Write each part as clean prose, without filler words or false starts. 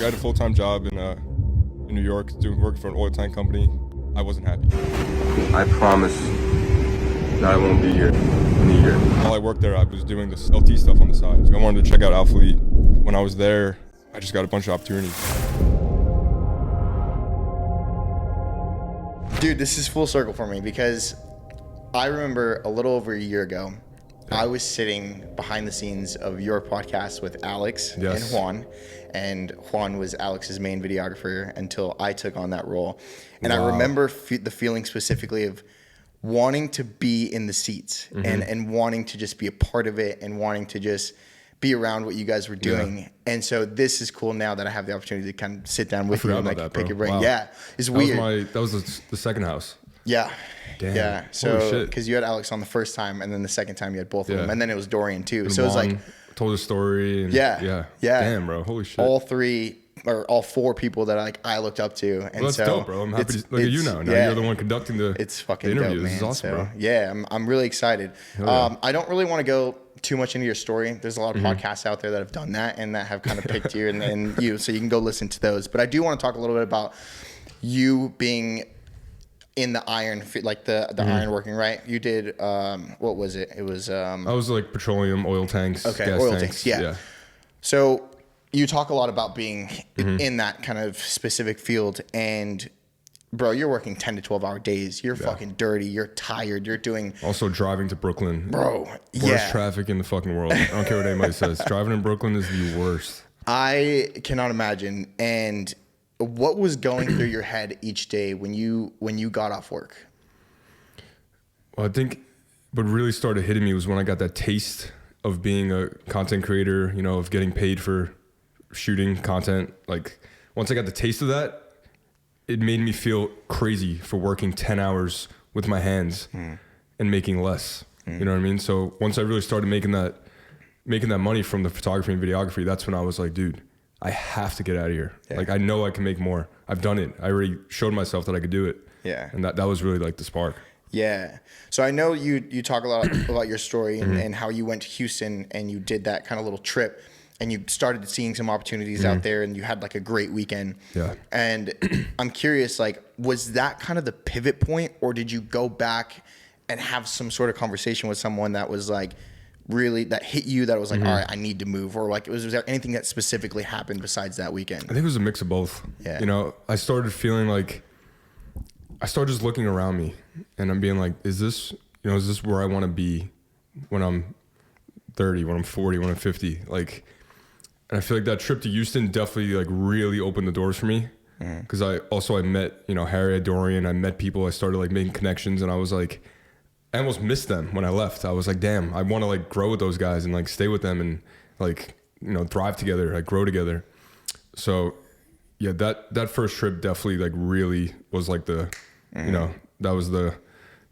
I had a full-time job in New York, working for an oil tank company. I wasn't happy. I promise that I won't be here in a year. While I worked there, I was doing this LT stuff on the side. I wanted to check out Alpha Elite. When I was there, I just got a bunch of opportunities. Dude, this is full circle for me because I remember a little over a year ago, I was sitting behind the scenes of your podcast with Alex and Juan. And Juan was Alex's main videographer until I took on that role. And I remember the feeling specifically of wanting to be in the seats and wanting to just be a part of it and wanting to just be around what you guys were doing. Yeah. And so this is cool now that I have the opportunity to kind of sit down with you and like pick your brain. Wow. Yeah, it's weird. That was the second house. Yeah. Damn. Yeah. So because you had Alex on the first time and then the second time you had both of them. And then it was Dorian too. And so it was like told a story and yeah. Damn, bro. Holy shit. All four people that I looked up to. And that's dope, bro. I'm happy to look at you now. Now you're the one conducting the interview. Dope, this is awesome, bro. Yeah, I'm really excited. I don't really want to go too much into your story. There's a lot of podcasts out there that have done that and that have kind of picked you and you, so you can go listen to those. But I do want to talk a little bit about you being in the iron, like the iron working, right? You did, what was it? It was... I was like petroleum, oil tanks, gas oil tanks. Yeah. So you talk a lot about being in that kind of specific field and bro, you're working 10 to 12 hour days. You're fucking dirty. You're tired. You're doing... Also driving to Brooklyn. Bro, worst traffic in the fucking world. I don't care what anybody says. Driving in Brooklyn is the worst. I cannot imagine. And what was going through your head each day when you got off work? Well, I think what really started hitting me was when I got that taste of being a content creator, you know, of getting paid for shooting content. Like once I got the taste of that, it made me feel crazy for working 10 hours with my hands and making less. You know what I mean? So once I really started making that money from the photography and videography, that's when I was like, dude, I have to get out of here. Yeah. Like I know I can make more. I've done it. I already showed myself that I could do it. Yeah. And that was really like the spark. Yeah. So I know you talk a lot about your story and how you went to Houston and you did that kind of little trip. And you started seeing some opportunities out there and you had like a great weekend. Yeah. And I'm curious, like, was that kind of the pivot point or did you go back and have some sort of conversation with someone that was like really, that hit you that was like, all right, I need to move? Or like, was there anything that specifically happened besides that weekend? I think it was a mix of both. Yeah. You know, I started feeling like, I started just looking around me and I'm being like, is this where I want to be when I'm 30, when I'm 40, when I'm 50? Like, and I feel like that trip to Houston definitely like really opened the doors for me because I met, you know, Harry, Dorian, I met people, I started like making connections and I was like, I almost missed them when I left. I was like, damn, I want to like grow with those guys and like stay with them and like, you know, thrive together, like grow together. So yeah, that first trip definitely like really was like the, you know, that was the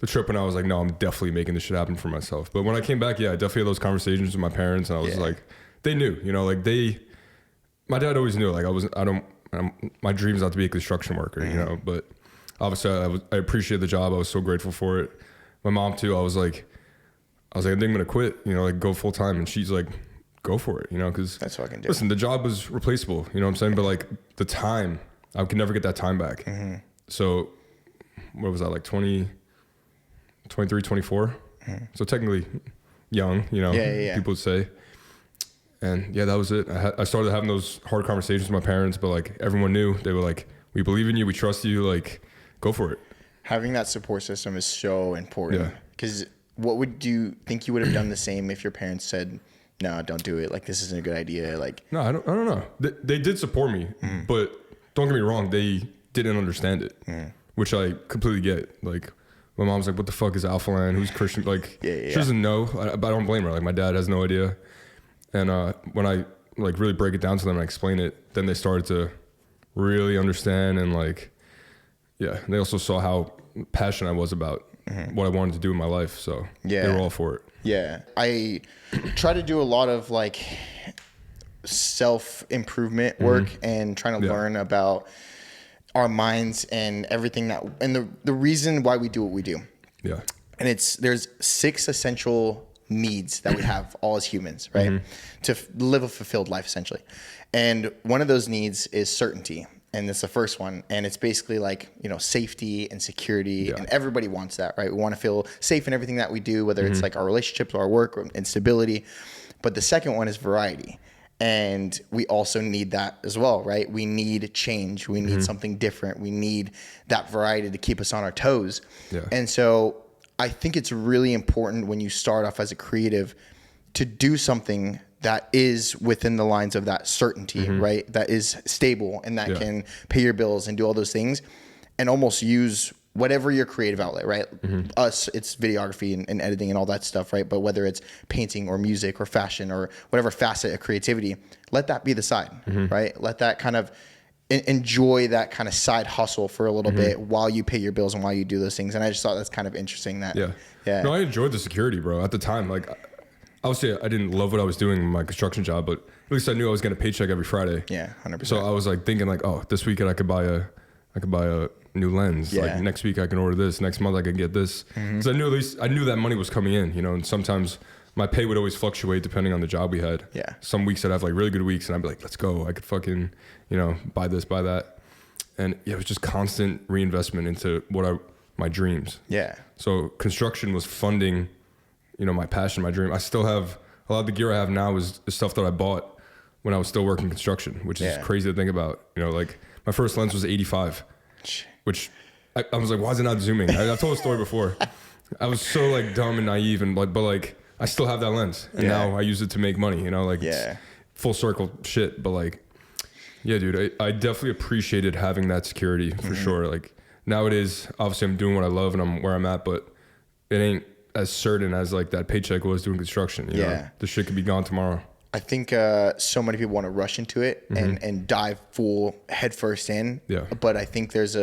trip when I was like, no, I'm definitely making this shit happen for myself. But when I came back, yeah, I definitely had those conversations with my parents and I was like, they knew, you know, like my dad always knew, like my dream is not to be a construction worker, you know, but obviously I appreciate the job. I was so grateful for it. My mom too, I was like, I think I'm going to quit, you know, like go full time. And she's like, go for it, you know, cause that's what I can do. Listen, the job was replaceable, you know what I'm saying? But like the time, I could never get that time back. So what was that? Like 23, 24. So technically young, you know, people would say. And yeah, that was it. I started having those hard conversations with my parents, but like everyone knew. They were like, we believe in you, we trust you, like go for it. Having that support system is so important. Because what would you think you would have done the same if your parents said, no, don't do it, like this isn't a good idea? Like, no, I don't know. They did support me, but don't get me wrong, they didn't understand it, which I completely get. Like my mom's like, what the fuck is Alpha Land? Who's Christian? Like she doesn't know, but I don't blame her. Like my dad has no idea. And when I like really break it down to them and explain it, then they started to really understand and like, yeah. They also saw how passionate I was about what I wanted to do in my life. So they were all for it. Yeah. I try to do a lot of like self-improvement work and trying to learn about our minds and everything and the reason why we do what we do. Yeah. And there's 6 essential needs that we have all as humans, right? To live a fulfilled life, essentially. And one of those needs is certainty. And that's the first one. And it's basically like, you know, safety and security. And everybody wants that, right? We want to feel safe in everything that we do, whether it's like our relationships or our work and stability. But the second one is variety. And we also need that as well, right? We need change. We need something different. We need that variety to keep us on our toes. Yeah. And so I think it's really important when you start off as a creative to do something that is within the lines of that certainty, right? That is stable and that can pay your bills and do all those things, and almost use whatever your creative outlet, right? Us, it's videography and editing and all that stuff, right? But whether it's painting or music or fashion or whatever facet of creativity, let that be the side, right? Let that kind of enjoy that kind of side hustle for a little bit while you pay your bills and while you do those things. And I just thought that's kind of interesting that, No, I enjoyed the security, bro. At the time, like, obviously, I didn't love what I was doing in my construction job, but at least I knew I was getting a paycheck every Friday. Yeah, 100%. So I was like thinking, like, oh, this weekend I could buy a new lens. Yeah. Like next week I can order this. Next month I can get this. Because I knew that money was coming in, you know. And sometimes my pay would always fluctuate depending on the job we had. Yeah. Some weeks I'd have like really good weeks, and I'd be like, let's go. I could fucking, you know, buy this, buy that, and it was just constant reinvestment into my dreams. Yeah. So construction was funding, you know, my passion, my dream. I still have a lot of the gear I have now is stuff that I bought when I was still working construction, which is crazy to think about. You know, like my first lens was 85, which I was like, why is it not zooming? I've told a story before. I was so like dumb and naive and like, but like I still have that lens and now I use it to make money, you know, like it's full circle shit. But like, yeah, dude, I definitely appreciated having that security for sure. Like nowadays, obviously I'm doing what I love and I'm where I'm at, but it ain't as certain as like that paycheck was doing construction. You know? The shit could be gone tomorrow. I think so many people want to rush into it and dive full headfirst in. Yeah. But I think there's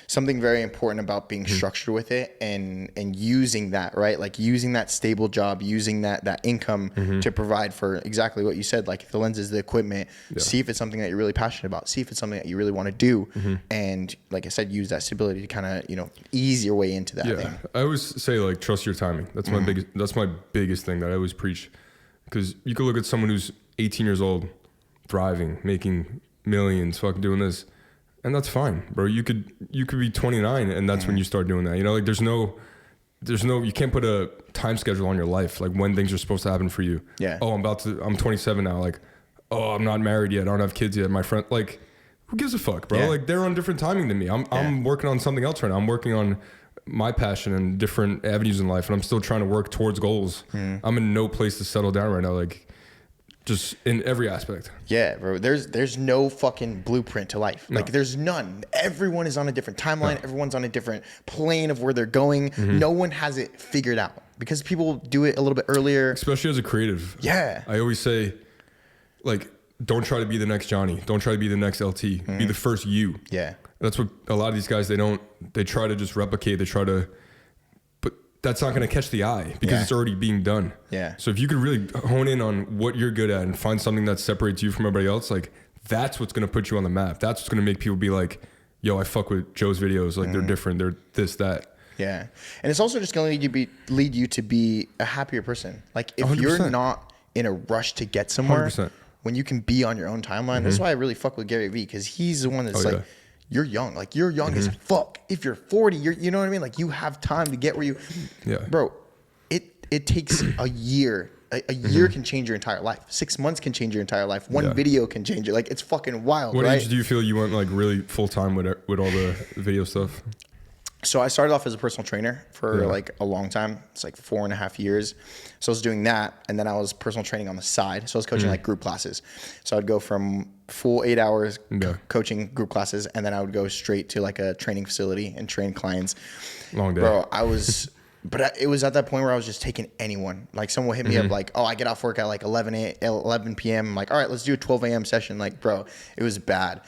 something very important about being structured with it and using that, right? Like using that stable job, using that income to provide for exactly what you said. Like if the lens is the equipment, see if it's something that you're really passionate about, see if it's something that you really want to do. And like I said, use that stability to kind of, you know, ease your way into that thing. I always say like, trust your timing. That's my biggest thing that I always preach. Because you could look at someone who's 18 years old, thriving, making millions, fucking doing this. And that's fine, bro. You could be 29 and that's when you start doing that. You know, like there's no, you can't put a time schedule on your life, like when things are supposed to happen for you. Yeah. Oh, I'm 27 now. Like, oh, I'm not married yet. I don't have kids yet. My friend, like, who gives a fuck, bro? Yeah. Like they're on different timing than me. I'm working on something else right now. I'm working on my passion and different avenues in life. And I'm still trying to work towards goals. I'm in no place to settle down right now. Like, just in every aspect. Yeah, bro. There's no fucking blueprint to life. Like there's none. Everyone is on a different timeline. Everyone's on a different plane of where they're going. No one has it figured out because people do it a little bit earlier. Especially as a creative. Yeah. I always say, like, don't try to be the next Johnny. Don't try to be the next LT. Be the first you. Yeah. That's what a lot of these guys, they try to just replicate. They try to, that's not going to catch the eye because it's already being done. Yeah. So if you could really hone in on what you're good at and find something that separates you from everybody else, like that's what's going to put you on the map. That's what's going to make people be like, yo, I fuck with Joe's videos. Like they're different. They're this, that. Yeah. And it's also just going to lead you to be a happier person. Like if 100%. You're not in a rush to get somewhere, 100%. When you can be on your own timeline, that's why I really fuck with Gary Vee, because he's the one that's you're young. Like you're young as fuck. If you're 40, you know what I mean? Like you have time to get where you, bro, it takes a year. A year can change your entire life. 6 months can change your entire life. One video can change it. Like it's fucking wild. What age do you feel you went like really full time with all the video stuff? So I started off as a personal trainer for like a long time. It's like 4.5 years. So I was doing that. And then I was personal training on the side. So I was coaching like group classes. So I'd go from full 8 hours coaching group classes. And then I would go straight to like a training facility and train clients. Long day. Bro, but it was at that point where I was just taking anyone. Like someone would hit me up like, oh, I get off work at like 11 p.m. I'm like, all right, let's do a 12 a.m. session. Like, bro, it was bad.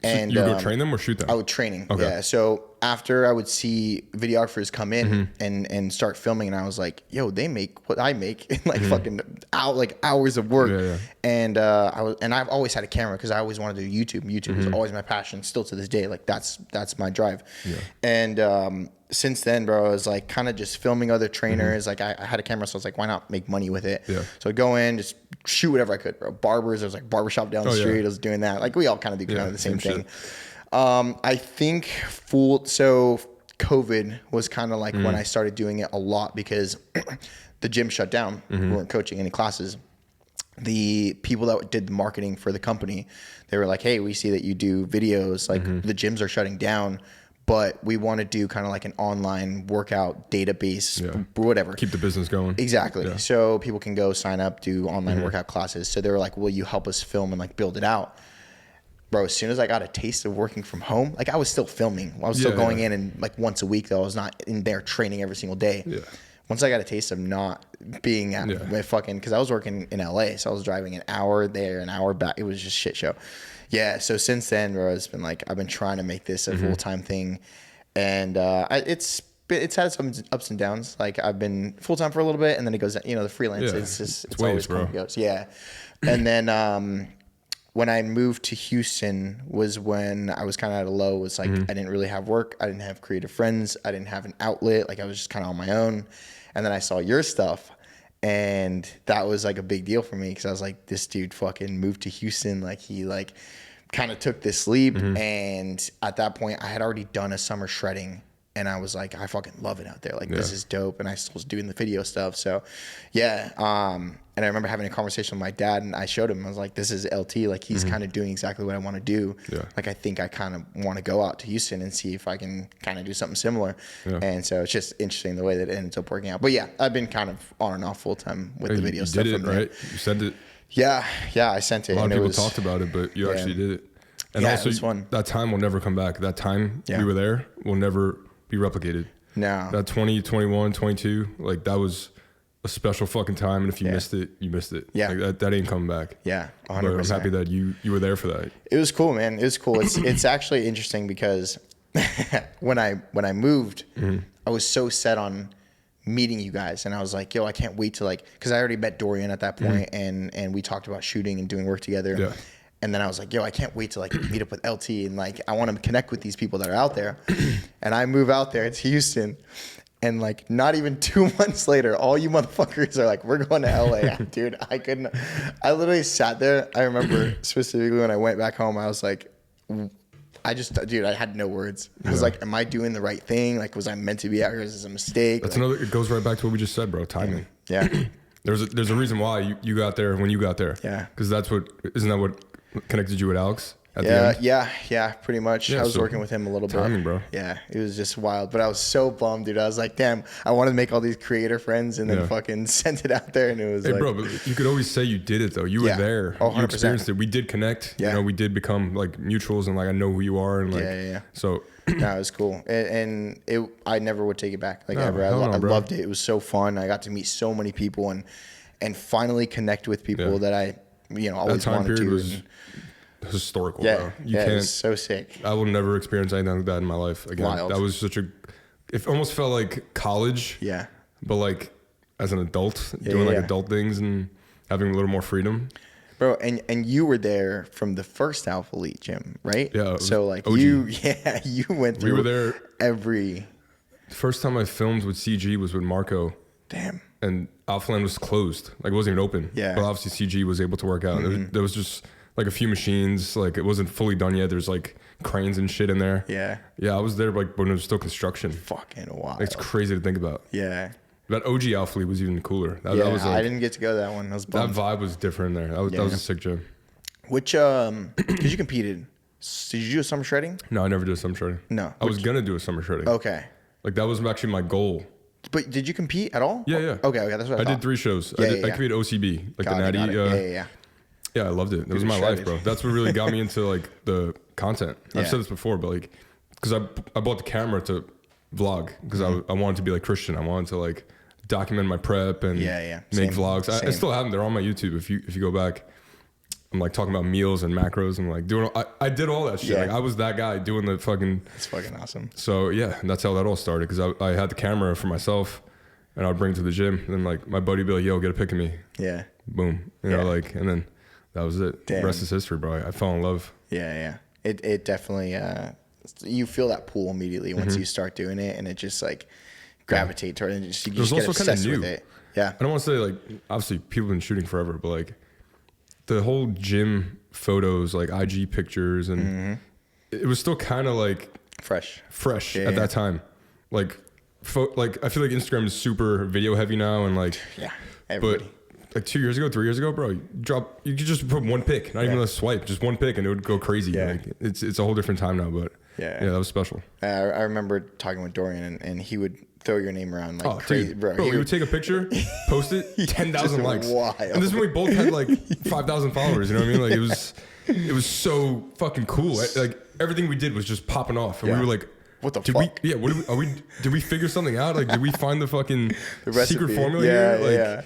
And you go train them or shoot them? I would training. Okay. Yeah. So after I would see videographers come in and start filming, and I was like, yo, they make what I make in like fucking hours of work. Yeah. And I've always had a camera because I always wanted to do YouTube. YouTube was always my passion, still to this day. Like that's my drive. Yeah. And since then, bro, I was like kind of just filming other trainers. Like I had a camera, so I was like, why not make money with it? Yeah. So I'd go in, just shoot whatever I could, bro. Barbers, there was like barbershop down the street. I was doing that. Like we all kind of do kind of the same thing. I think so COVID was kind of like when I started doing it a lot because the gym shut down. We weren't coaching any classes. The people that did the marketing for the company, they were like, hey, we see that you do videos. Like the gyms are shutting down, but we want to do kind of like an online workout database, whatever. Keep the business going. Exactly. Yeah. So people can go sign up, do online workout classes. So they were like, will you help us film and like build it out? Bro, as soon as I got a taste of working from home, like I was still filming. I was still going in and like once a week though. I was not in there training every single day. Yeah. Once I got a taste of not being at my fucking, because I was working in LA, so I was driving an hour there, an hour back. It was just shit show. Yeah, so since then, bro, it's been like I've been trying to make this a full time thing, and it's had some ups and downs. Like I've been full time for a little bit, and then it goes, the freelance. It's always comes and goes. Yeah, and then when I moved to Houston was when I was kind of at a low. It was like I didn't really have work. I didn't have creative friends. I didn't have an outlet. Like I was just kind of on my own. And then I saw your stuff, and that was like a big deal for me because I was like, this dude fucking moved to Houston. Like he like kind of took this leap. And at that point, I had already done a summer shredding, and I was like, I fucking love it out there. Like this is dope. And I was doing the video stuff. So yeah. And I remember having a conversation with my dad, and I showed him, I was like, this is LT. Like he's kind of doing exactly what I want to do. Yeah. Like I think I kind of want to go out to Houston and see if I can kind of do something similar. Yeah. And so it's just interesting the way that it ends up working out. But yeah, I've been kind of on and off full time with the video stuff. You did it, right? You sent it. Yeah, I sent it. A lot of people talked about it, but you actually did it. And also, it was fun. That time will never come back. That time we were there will never be replicated. No. That 20, 21, 22, like that was a special fucking time, and if you missed it, you missed it. Yeah, like that ain't coming back. Yeah, 100%. But I'm happy that you were there for that. It was cool, man. It was cool. It's actually interesting because when I moved, I was so set on meeting you guys, and I was like, yo, I can't wait to like, because I already met Dorian at that point, and we talked about shooting and doing work together. Yeah. And then I was like, yo, I can't wait to like meet up with LT, and like I want to connect with these people that are out there. And I move out there to Houston. And like not even 2 months later, all you motherfuckers are like, we're going to LA. Dude, I literally sat there. I remember specifically when I went back home, I was like, I had no words. I was like, am I doing the right thing? Like, was I meant to be out here? Is this a mistake? That's it goes right back to what we just said, bro. Timing. Yeah. There's a reason why you got there when you got there. Yeah. Because isn't that what connected you with Alex? Yeah, pretty much. I was working with him a little bit. Bro. Yeah, it was just wild. But I was so bummed, dude. I was like, damn, I wanted to make all these creator friends and then fucking sent it out there, and it was like, bro, but you could always say you did it though. You were there. Oh, 100%. You experienced it. We did connect. Yeah. We did become like mutuals, and like I know who you are, and like so. No, it was cool, and I never would take it back. Like ever. I loved it. It was so fun. I got to meet so many people and finally connect with people that I always wanted to. Was historical, bro. You can't. It was so sick. I will never experience anything like that in my life again. Wild. That was it almost felt like college. Yeah. But like as an adult, doing adult things and having a little more freedom. Bro, and you were there from the first Alpha Elite gym, right? Yeah. So like OG. you went through. We were there every. The first time I filmed with CG was with Marco. Damn. And Alpha Land was closed. Like it wasn't even open. Yeah. But obviously CG was able to work out. There was just like a few machines, like it wasn't fully done yet. There's like cranes and shit in there. Yeah. Yeah, I was there like when it was still construction. Fucking wild. Like, it's crazy to think about. Yeah. That OG Alpha League was even cooler. That was I didn't get to go to that one. That vibe was different there. That was a sick gym. Which because you competed. Did you do a summer shredding? No, I never did a summer shredding. No. I was gonna do a summer shredding. Okay. Like that was actually my goal. But did you compete at all? Yeah. Okay, that's what I thought. did 3 shows. I competed OCB, like the Natty. Yeah, I loved it. It was my life, bro. That's what really got me into like the content. I've said this before, but like, because I bought the camera to vlog because I wanted to be like Christian. I wanted to like document my prep and make vlogs. I still have them. They're on my YouTube. If you go back, I'm like talking about meals and macros and like doing. I did all that shit. Yeah. Like I was that guy doing the fucking. It's fucking awesome. So yeah, that's how that all started. Because I had the camera for myself, and I'd bring it to the gym. And then like my buddy would be like, "Yo, get a pic of me." Yeah. Boom. You know, like, and then that was it. Damn. The rest is history, bro. I fell in love. Yeah. It definitely you feel that pull immediately once you start doing it, and it just like gravitate toward it. And you just get obsessed with it. Yeah. I don't want to say like, obviously people have been shooting forever, but like the whole gym photos, like IG pictures, and it was still kind of like fresh at that time. Like, I feel like Instagram is super video heavy now, and like, everybody. But like 2 years ago, 3 years ago, bro, you could just put one pic, not even a swipe, just one pic, and it would go crazy. Like, it's a whole different time now, but yeah, that was special. I remember talking with Dorian, and he would throw your name around like crazy, dude, bro. He would take a picture, post it, 10,000 likes. Wild. And this is when we both had like 5,000 followers. You know what I mean? Like it was so fucking cool. Like everything we did was just popping off, and we were like, what the fuck? Did we figure something out? Like, did we find the fucking secret formula here? Like,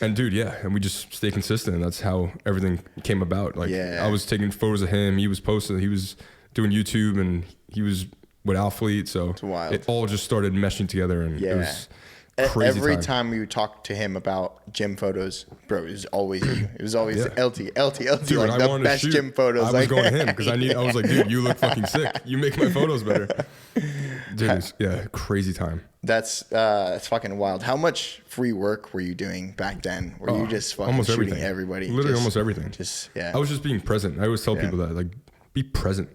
and dude, and we just stay consistent, and that's how everything came about. Like, I was taking photos of him, he was posting, he was doing YouTube, and he was with Alfleet, so it all just started meshing together, and it was crazy. Every time you talk to him about gym photos, bro, it was always you. It was always LT, dude, like the best gym photos. I was going to him because I was like, dude, you look fucking sick. You make my photos better. Dude, crazy time. That's fucking wild. How much free work were you doing back then? Were you just fucking almost shooting everything. Everybody? Literally almost everything. I was just being present. I always tell people that, like, be present.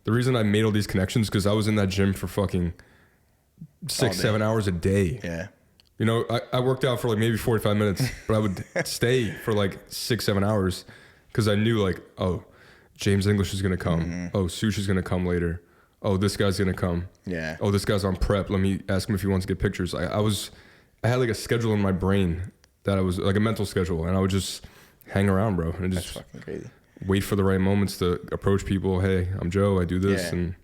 The reason I made all these connections because I was in that gym for fucking 6-7 hours a day. Yeah. You know, I worked out for like maybe 45 minutes, but I would stay for like 6-7 hours because I knew like, oh, James English is going to come. Oh, Sushi's going to come later. Oh, this guy's going to come. Yeah. Oh, this guy's on prep. Let me ask him if he wants to get pictures. I had like a schedule in my brain that I was like a mental schedule, and I would just hang around, bro. And just that's fucking crazy. Wait for the right moments to approach people. Hey, I'm Joe. I do this, and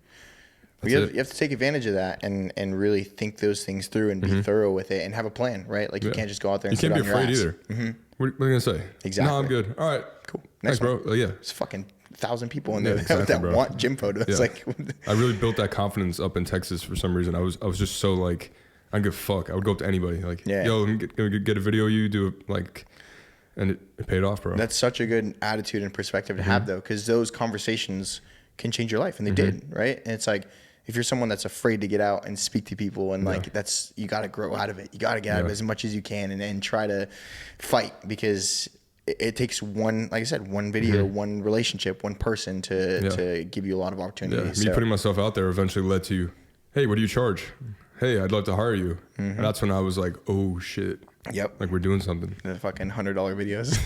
you have to take advantage of that and really think those things through and be thorough with it and have a plan, right? Like you can't just go out there and sit on your ass. You can't be afraid either. What are you gonna say? Exactly. No, I'm good. All right, cool. Thanks, bro. There's fucking 1,000 people in there that want gym photos. Yeah. Like, I really built that confidence up in Texas for some reason. I was just so like, I don't give a fuck. I would go up to anybody like, yo, let me get a video of you, do it like. And it paid off, bro. That's such a good attitude and perspective to have, though, because those conversations can change your life, and they did, right? And it's like, if you're someone that's afraid to get out and speak to people, and like you got to grow out of it. You got to get out of it as much as you can, and try to fight, because it takes one, like I said, one video, one relationship, one person to give you a lot of opportunities. Me putting myself out there eventually led to, hey, what do you charge? Hey, I'd love to hire you. And that's when I was like, oh shit. Yep. Like we're doing something. The fucking $100 videos.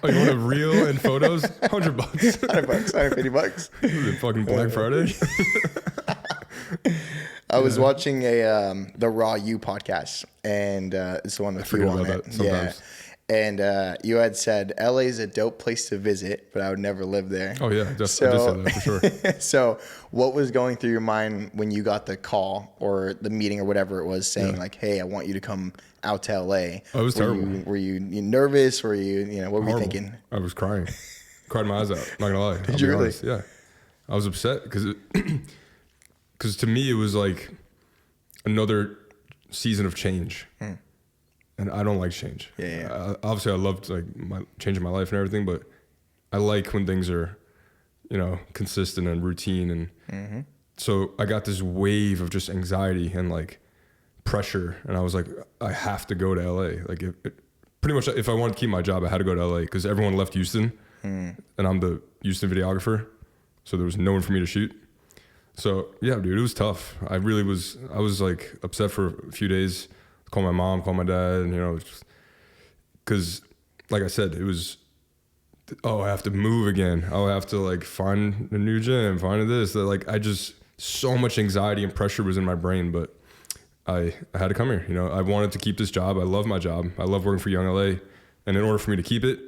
Oh, you want a reel and photos? $100. $150. Fucking Black Friday. I was watching the Raw You podcast, and it's the one with you on it. Sometimes. And you had said LA's a dope place to visit, but I would never live there. Oh yeah, I did say that for sure. So what was going through your mind when you got the call or the meeting or whatever it was saying like, hey, I want you to come out to LA? Oh, it was terrible. Were you nervous? Were you what were you thinking? I was crying. Cried my eyes out. Not gonna lie. Did you really? Honest. Yeah. I was upset because to me it was like another season of change. And I don't like change. Obviously, I loved like changing my life and everything, but I like when things are, consistent and routine. And so I got this wave of just anxiety and like pressure, and I was like, I have to go to LA. Like, pretty much, if I wanted to keep my job, I had to go to LA because everyone left Houston, and I'm the Houston videographer, so there was no one for me to shoot. So yeah, dude, it was tough. I was like upset for a few days. Call my mom, call my dad, because like I said, it was, I have to move again. I have to like find a new gym, find this. That like so much anxiety and pressure was in my brain, but I had to come here. I wanted to keep this job. I love my job. I love working for Youngla, and in order for me to keep it,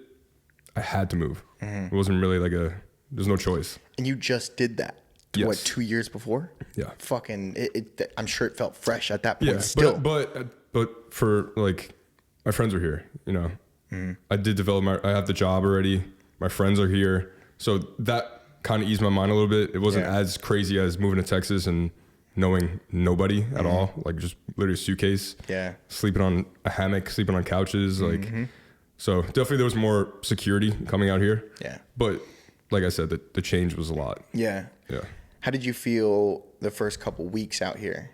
I had to move. It wasn't really like there's no choice. And you just did that. Yes. What, 2 years before? Yeah. Fucking, I'm sure it felt fresh at that point. Still, but for like, my friends are here. I did develop I have the job already. My friends are here, so that kind of eased my mind a little bit. It wasn't as crazy as moving to Texas and knowing nobody at all. Like just literally a suitcase. Yeah. Sleeping on a hammock, sleeping on couches. Like, so definitely there was more security coming out here. Yeah. But like I said, the change was a lot. Yeah. Yeah. How did you feel the first couple weeks out here?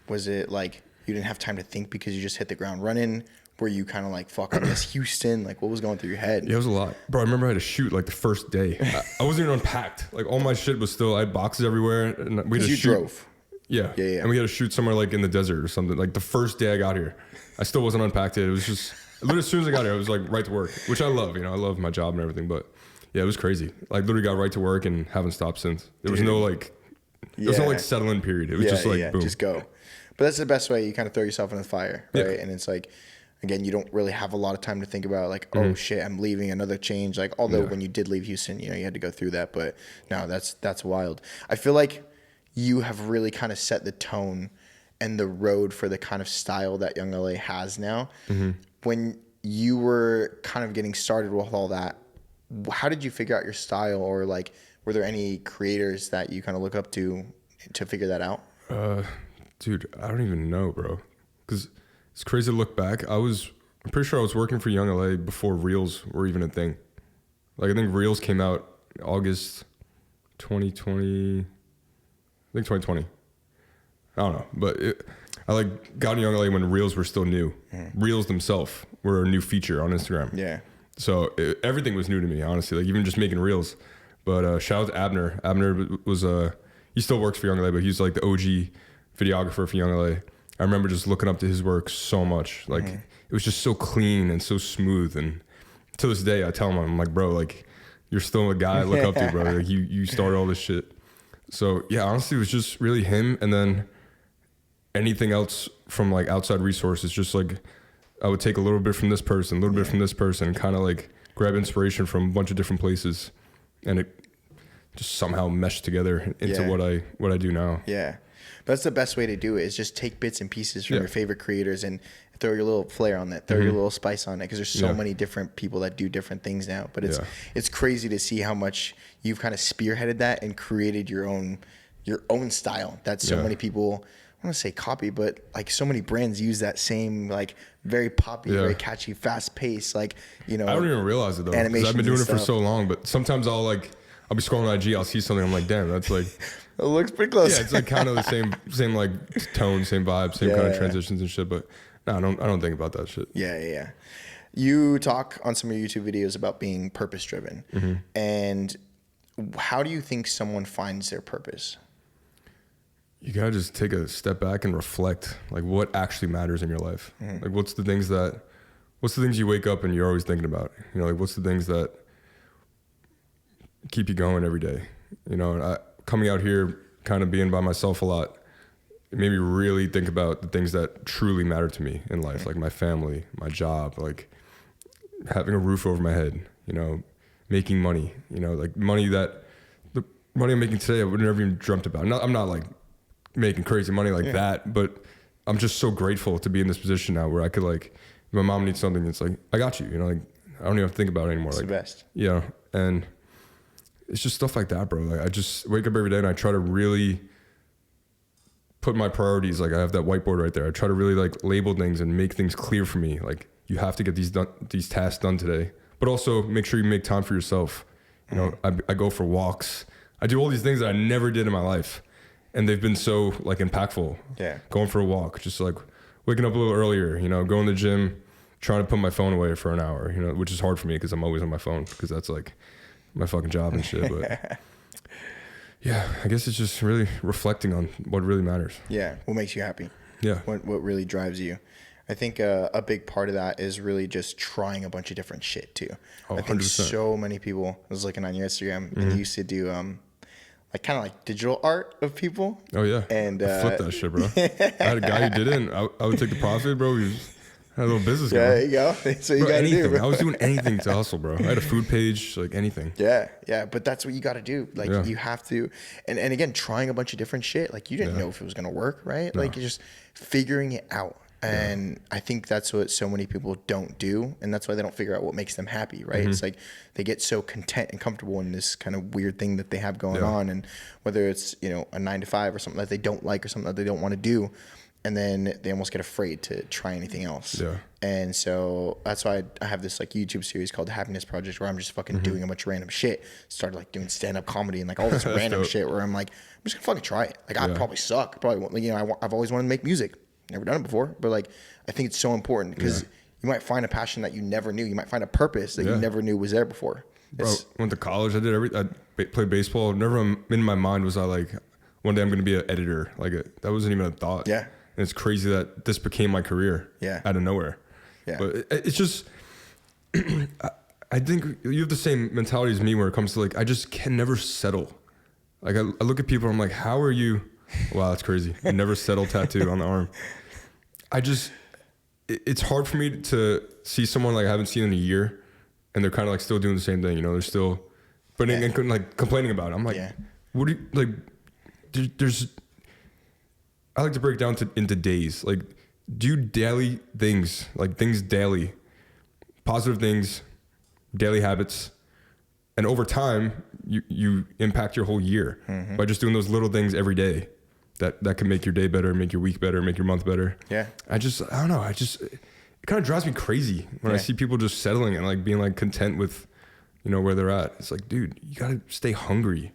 Was it like you didn't have time to think because you just hit the ground running? Were you kind of like, fuck, I miss Houston? Like, what was going through your head? Yeah, it was a lot. Bro, I remember I had to shoot like the first day. I wasn't even unpacked. Like all my shit was still, I had boxes everywhere. And we had to shoot. Drove. Yeah. And we had to shoot somewhere like in the desert or something. Like the first day I got here, I still wasn't unpacked yet. It was just, literally as soon as I got here, I was like right to work, which I love, I love my job and everything. But yeah, it was crazy. Like literally got right to work and haven't stopped since. There was no like, there was no like settling period. It was just like, boom. Just go. But that's the best way. You kind of throw yourself in the fire, right? Yeah. And it's like, again, you don't really have a lot of time to think about like, oh shit, I'm leaving, another change. Like, although when you did leave Houston, you had to go through that. But no, that's wild. I feel like you have really kind of set the tone and the road for the kind of style that Youngla has now. When you were kind of getting started with all that, how did you figure out your style, or like, were there any creators that you kind of look up to figure that out? Dude, I don't even know, bro. Because it's crazy to look back. I'm pretty sure I was working for Youngla before Reels were even a thing. Like, I think Reels came out August 2020. I think 2020. I don't know. But I like got in Youngla when Reels were still new. Reels themselves were a new feature on Instagram. Yeah. So everything was new to me, honestly. Like even just making Reels. But shout out to Abner. Abner was he still works for Youngla, but he's like the OG videographer for Youngla. I remember just looking up to his work so much. Like it was just so clean and so smooth. And to this day, I tell him, I'm like, bro, like you're still a guy I look up to, bro. Like you started all this shit. So yeah, honestly, it was just really him. And then anything else from like outside resources, just like I would take a little bit from this person, a little bit from this person, kind of like grab inspiration from a bunch of different places, and it just somehow meshed together into what I do now. Yeah. But that's the best way to do it, is just take bits and pieces from your favorite creators and throw your little flair on that, throw your little spice on it, because there's so many different people that do different things now. But it's crazy to see how much you've kind of spearheaded that and created your own style that so many people, I want to say copy, but like so many brands use that same like very poppy, very catchy, fast pace, like, I don't even realize it though, because I've been doing it for so long. But sometimes I'll be scrolling IG, I'll see something, I'm like, damn, that's like it looks pretty close. Yeah, it's like kind of the same like tone, same vibe, same kind of transitions and shit. But no, I don't think about that shit. Yeah. You talk on some of your YouTube videos about being purpose driven, and how do you think someone finds their purpose? You gotta just take a step back and reflect, like what actually matters in your life. Like what's the things you wake up and you're always thinking about? Like what's the things that keep you going every day? And coming out here, kind of being by myself a lot, it made me really think about the things that truly matter to me in life, like my family, my job, like having a roof over my head, making money, like the money I'm making today, I would never even dreamt about. I'm not like making crazy money like that, but I'm just so grateful to be in this position now where I could, like, if my mom needs something, it's like, I got you, like, I don't even have to think about it anymore. It's like, the best. Yeah. And it's just stuff like that, bro. Like I just wake up every day and I try to really put my priorities. Like I have that whiteboard right there. I try to really like label things and make things clear for me. Like you have to get these tasks done today, but also make sure you make time for yourself. I go for walks. I do all these things that I never did in my life, and they've been so like impactful. Yeah. Going for a walk, just like waking up a little earlier, going to the gym, trying to put my phone away for an hour, which is hard for me because I'm always on my phone because that's like my fucking job and shit. But yeah, I guess it's just really reflecting on what really matters. Yeah. What makes you happy? Yeah. What really drives you? I think a big part of that is really just trying a bunch of different shit too. Oh, I think 100%. So many people, I was looking on your Instagram and you used to do like kind of like digital art of people. Oh yeah. And I flipped that shit, bro. I had a guy who did it, and I would take the profit, bro. He had a little business going. There you go. So you got to do, bro. I was doing anything to hustle, bro. I had a food page, like anything. Yeah. But that's what you got to do. Like you have to, and again, trying a bunch of different shit. Like you didn't know if it was going to work, right? No. Like you're just figuring it out. And I think that's what so many people don't do. And that's why they don't figure out what makes them happy, right? It's like they get so content and comfortable in this kind of weird thing that they have going on. And whether it's, a 9 to 5 or something that they don't like or something that they don't want to do, and then they almost get afraid to try anything else. Yeah. And so that's why I have this like YouTube series called The Happiness Project, where I'm just fucking doing a bunch of random shit. Started like doing stand-up comedy and like all this random shit where I'm like, I'm just gonna fucking try it. Like I probably suck. Probably won't, you know, I've always wanted to make music. Never done it before, but like I think it's so important because you might find a passion that you never knew. You might find a purpose that you never knew was there before. Bro, went to college. I played baseball. Never in my mind was I like, one day I'm going to be an editor. Like that wasn't even a thought. Yeah. And it's crazy that this became my career. Yeah. Out of nowhere. Yeah. But it's just, I think you have the same mentality as me where it comes to like, I just can never settle. Like I look at people, I'm like, how are you? Wow, that's crazy. Never settle tattoo on the arm. It's hard for me to see someone like I haven't seen in a year and they're kind of like still doing the same thing, you know, they're still, but and like complaining about it. I'm like, what do you, like, I like to break down into days, like do daily things, like things daily, positive things, daily habits. And over time, you impact your whole year by just doing those little things every day. That can make your day better, make your week better, make your month better. Yeah. I don't know. It kind of drives me crazy when I see people just settling and like being like content with, you know, where they're at. It's like, dude, you got to stay hungry.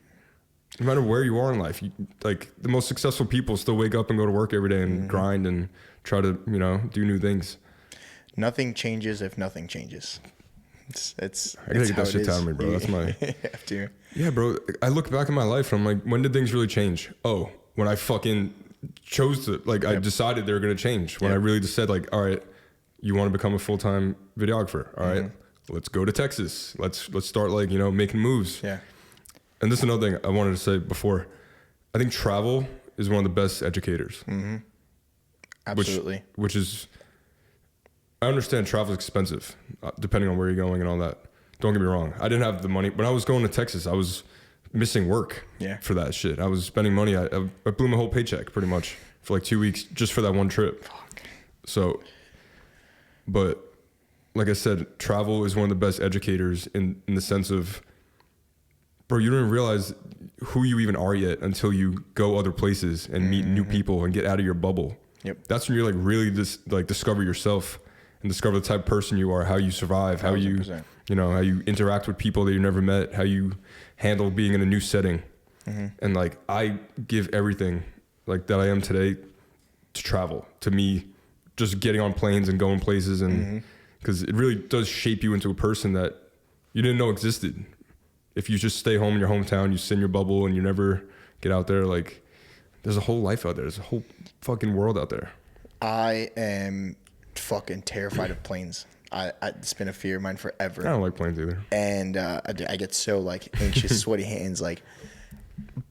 No matter where you are in life, like the most successful people still wake up and go to work every day and grind and try to, you know, do new things. Nothing changes if nothing changes. I gotta get that shit out of me, bro. That's my. You have to. Yeah, bro. I look back in my life and I'm like, when did things really change? Oh, when I fucking chose to, like, I decided they were gonna change. When I really just said, like, all right, you want to become a full-time videographer? All right, let's go to Texas. Let's start, like, you know, making moves. Yeah. And this is another thing I wanted to say before. I think travel is one of the best educators. Absolutely. Which is, I understand travel is expensive, depending on where you're going and all that. Don't get me wrong. I didn't have the money. When I was going to Texas, I was missing work for that shit. I was spending money. I blew my whole paycheck pretty much for like 2 weeks just for that one trip. Fuck. So, but like I said, travel is one of the best educators in the sense of, bro, you don't even realize who you even are yet until you go other places and meet new people and get out of your bubble. Yep. That's when you're like really discover yourself and discover the type of person you are, how you survive, how 100%. you know, how you interact with people that you never met, how you handle being in a new setting. And like, I give everything like that I am today to travel, to me, just getting on planes and going places. And because it really does shape you into a person that you didn't know existed. If you just stay home in your hometown, you sit in your bubble and you never get out there, like there's a whole life out there. There's a whole fucking world out there. I am fucking terrified of planes. It's been a fear of mine forever. I don't like planes either. And I get so like anxious, sweaty hands, like,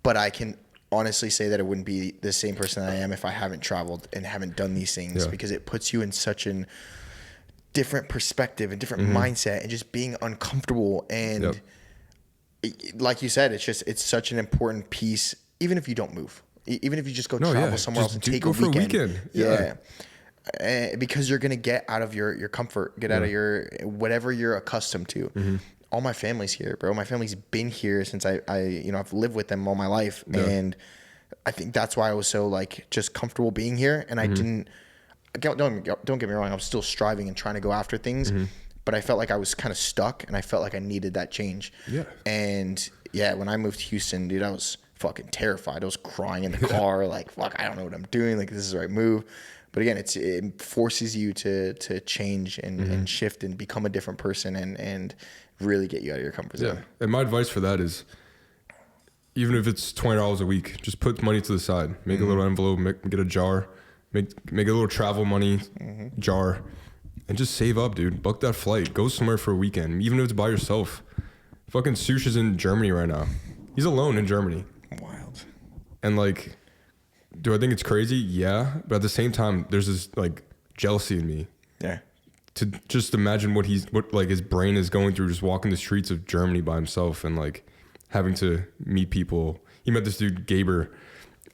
but I can honestly say that I wouldn't be the same person that I am if I haven't traveled and haven't done these things, because it puts you in such an different perspective and different mindset, and just being uncomfortable. And like you said, it's such an important piece, even if you don't move, even if you just go travel somewhere else and take a weekend. Because you're going to get out of your comfort, get out of your, whatever you're accustomed to. All my family's here, bro. My family's been here since I've lived with them all my life. And I think that's why I was so like just comfortable being here. And I didn't, don't get me wrong, I was still striving and trying to go after things, but I felt like I was kind of stuck and I felt like I needed that change. And when I moved to Houston, dude, I was fucking terrified. I was crying in the car, like, fuck, I don't know what I'm doing. Like, this is the right move. But again, it forces you to change and shift and become a different person and really get you out of your comfort zone. And my advice for that is, even if it's $20 a week, just put money to the side. Make a little envelope, get a jar, make a little travel money jar, and just save up, dude. Book that flight. Go somewhere for a weekend, even if it's by yourself. Fucking Sush is in Germany right now. He's alone in Germany. Wild. And like, do I think it's crazy? Yeah. But at the same time, there's this like jealousy in me. Yeah. To just imagine what like his brain is going through, just walking the streets of Germany by himself and like having to meet people. He met this dude, Gaber,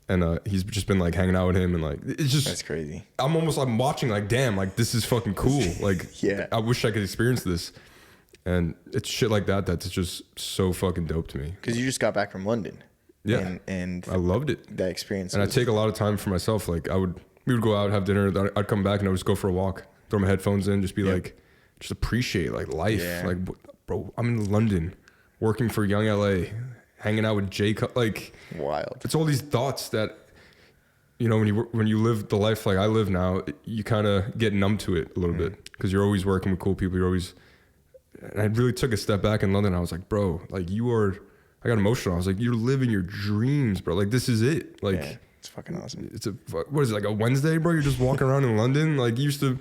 and he's just been like hanging out with him and like, it's just, that's crazy. I'm watching like, damn, like this is fucking cool. Like, I wish I could experience this. And it's shit like that that's just so fucking dope to me. Because you just got back from London. Yeah. And I loved it. That experience. And I take a lot of time for myself. Like we we would go out, have dinner. I'd come back and I would just go for a walk, throw my headphones in, just be like, just appreciate like life. Yeah. Like, bro, I'm in London, working for Young LA, hanging out with Jay. Like, wild. It's all these thoughts that, you know, when you live the life like I live now, you kind of get numb to it a little bit because you're always working with cool people. You're always, and I really took a step back in London. I was like, bro, like I got emotional. I was like, you're living your dreams, bro. Like, this is it. Like, yeah, it's fucking awesome. What is it, like a Wednesday, bro? You're just walking around in London. Like, you used to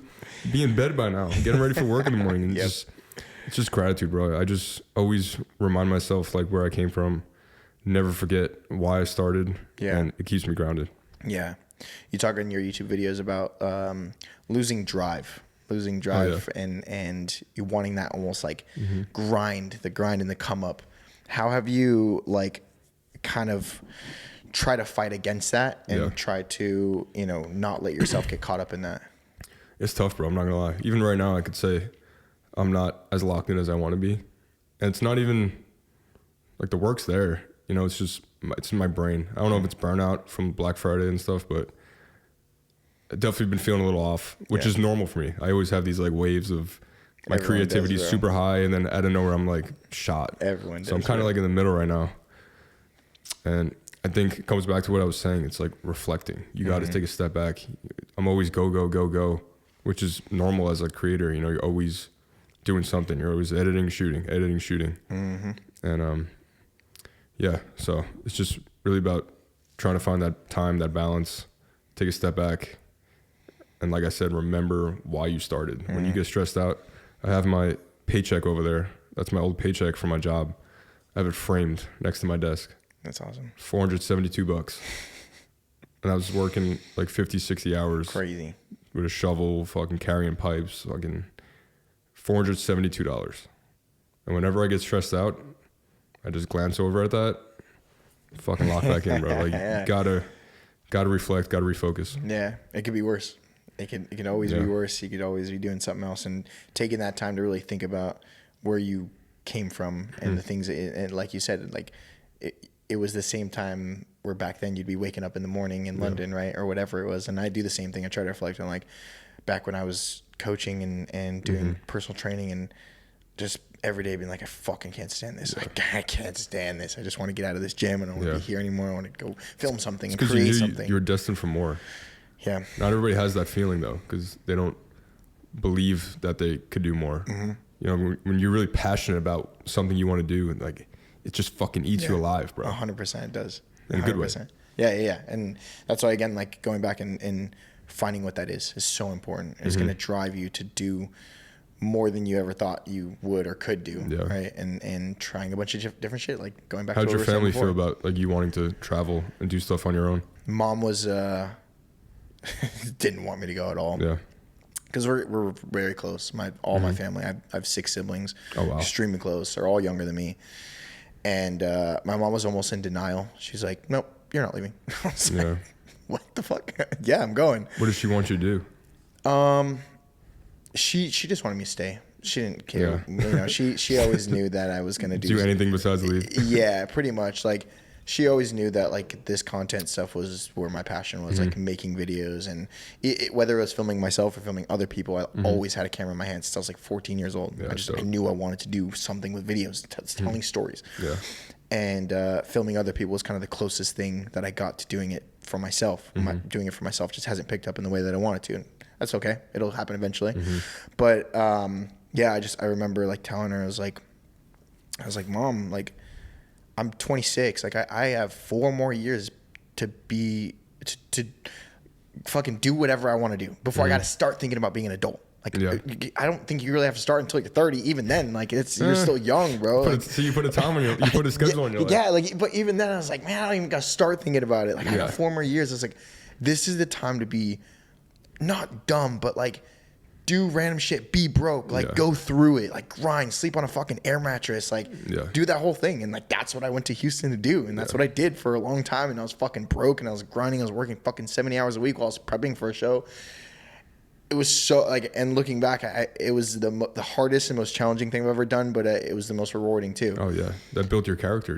be in bed by now, getting ready for work in the morning. And it's just gratitude, bro. I just always remind myself like where I came from. Never forget why I started. Yeah. And it keeps me grounded. Yeah. You talk in your YouTube videos about losing drive and you wanting that almost like grind and the come up. How have you like kind of try to fight against that and try to, you know, not let yourself get caught up in that? It's tough, bro. I'm not gonna lie. Even right now, I could say I'm not as locked in as I want to be. And it's not even like the work's there. You know, it's in my brain. I don't know if it's burnout from Black Friday and stuff, but I've definitely been feeling a little off, which is normal for me. I always have these like waves of my creativity is super high, and then out of nowhere I'm like shot. Everyone does. So I'm kind of like in the middle right now. And I think it comes back to what I was saying. It's like reflecting. You got to take a step back. I'm always go, which is normal as a creator. You know, you're always doing something. You're always editing, shooting. And yeah, so it's just really about trying to find that time, that balance, take a step back. And like I said, remember why you started. When you get stressed out, I have my paycheck over there. That's my old paycheck from my job. I have it framed next to my desk. That's awesome. $472. And I was working like 50, 60 hours. Crazy. With a shovel, fucking carrying pipes, fucking $472. And whenever I get stressed out, I just glance over at that, fucking lock back in, bro. Like, gotta reflect, gotta refocus. Yeah, it could be worse. It can always be worse. You could always be doing something else, and taking that time to really think about where you came from and the things. And like you said, like it was the same time where back then you'd be waking up in the morning in London, right, or whatever it was. And I do the same thing. I try to reflect on like back when I was coaching and doing personal training and just every day being like, I fucking can't stand this. I can't stand this. I just want to get out of this gym. I don't want to be here anymore. I want to go film something and create something. You're destined for more. Yeah. Not everybody has that feeling though, because they don't believe that they could do more. You know, when you're really passionate about something you want to do, and like it just fucking eats you alive, bro. 100% it does. In a good way. Yeah. And that's why, again, like going back and finding what that is so important. It's going to drive you to do more than you ever thought you would or could do, right? And trying a bunch of different shit, like going back to what how'd your family feel about like you wanting to travel and do stuff on your own? Mom was didn't want me to go at all. Yeah. Because we're very close. My family. I have 6 siblings. Oh wow. Extremely close. They're all younger than me. And my mom was almost in denial. She's like, "Nope, you're not leaving." I was like, what the fuck? Yeah, I'm going. What does she want you to do? She just wanted me to stay. She didn't care. You know, she always knew that I was gonna do anything besides leave. Yeah, pretty much. Like she always knew that like this content stuff was where my passion was, like making videos, and whether it was filming myself or filming other people, I always had a camera in my hand since I was like 14 years old. Yeah, I knew I wanted to do something with videos, telling stories. Yeah. And filming other people was kind of the closest thing that I got to doing it for myself. Doing it for myself just hasn't picked up in the way that I wanted to. And that's okay. It'll happen eventually. But yeah, I remember like telling her, I was like, Mom, like I'm 26. Like I have 4 more years to fucking do whatever I want to do before I got to start thinking about being an adult. Like I don't think you really have to start until you're 30. Even then, like you're still young, bro. So you put a time on you put a schedule on your life. Yeah, like but even then I was like, man, I don't even got to start thinking about it. Like I got 4 more years. I was like, this is the time to be not dumb, but like do random shit, be broke, like go through it, like grind, sleep on a fucking air mattress, like do that whole thing. And like that's what I went to Houston to do, and that's what I did for a long time. And I was fucking broke, and I was grinding, I was working fucking 70 hours a week while I was prepping for a show. It was so like, and looking back, it was the hardest and most challenging thing I've ever done, but it was the most rewarding too. Oh yeah, that built your character.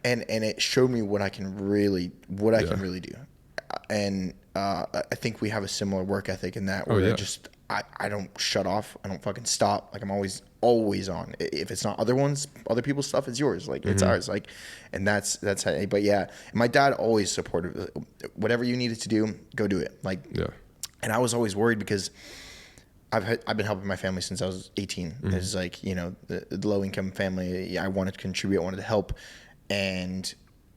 And it showed me what I can really do. I think we have a similar work ethic in that where I don't shut off. I don't fucking stop. Like I'm always on. If it's not other people's stuff, it's yours. Like it's ours. Like, and that's how. But yeah, my dad always supported whatever you needed to do, go do it. Like, and I was always worried because I've been helping my family since I was 18. It's like, you know, the low income family. I wanted to contribute. I wanted to help, and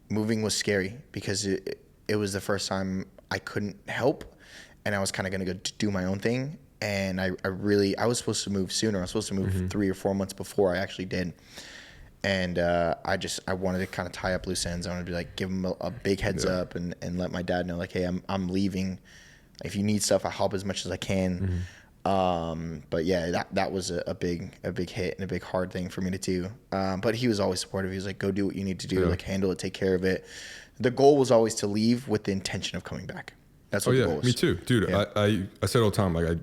moving was scary because it was the first time I couldn't help, and I was kind of going to go do my own thing. And I was supposed to move sooner. I was supposed to move 3 or 4 months before I actually did. And I wanted to kind of tie up loose ends. I wanted to be like, give him a big heads up and let my dad know, like, hey, I'm leaving. If you need stuff, I'll help as much as I can. But yeah, that was a big hit and a big hard thing for me to do. But he was always supportive. He was like, go do what you need to do, like handle it, take care of it. The goal was always to leave with the intention of coming back. That's what the goal was. Me too, dude. Yeah. I said all the time, like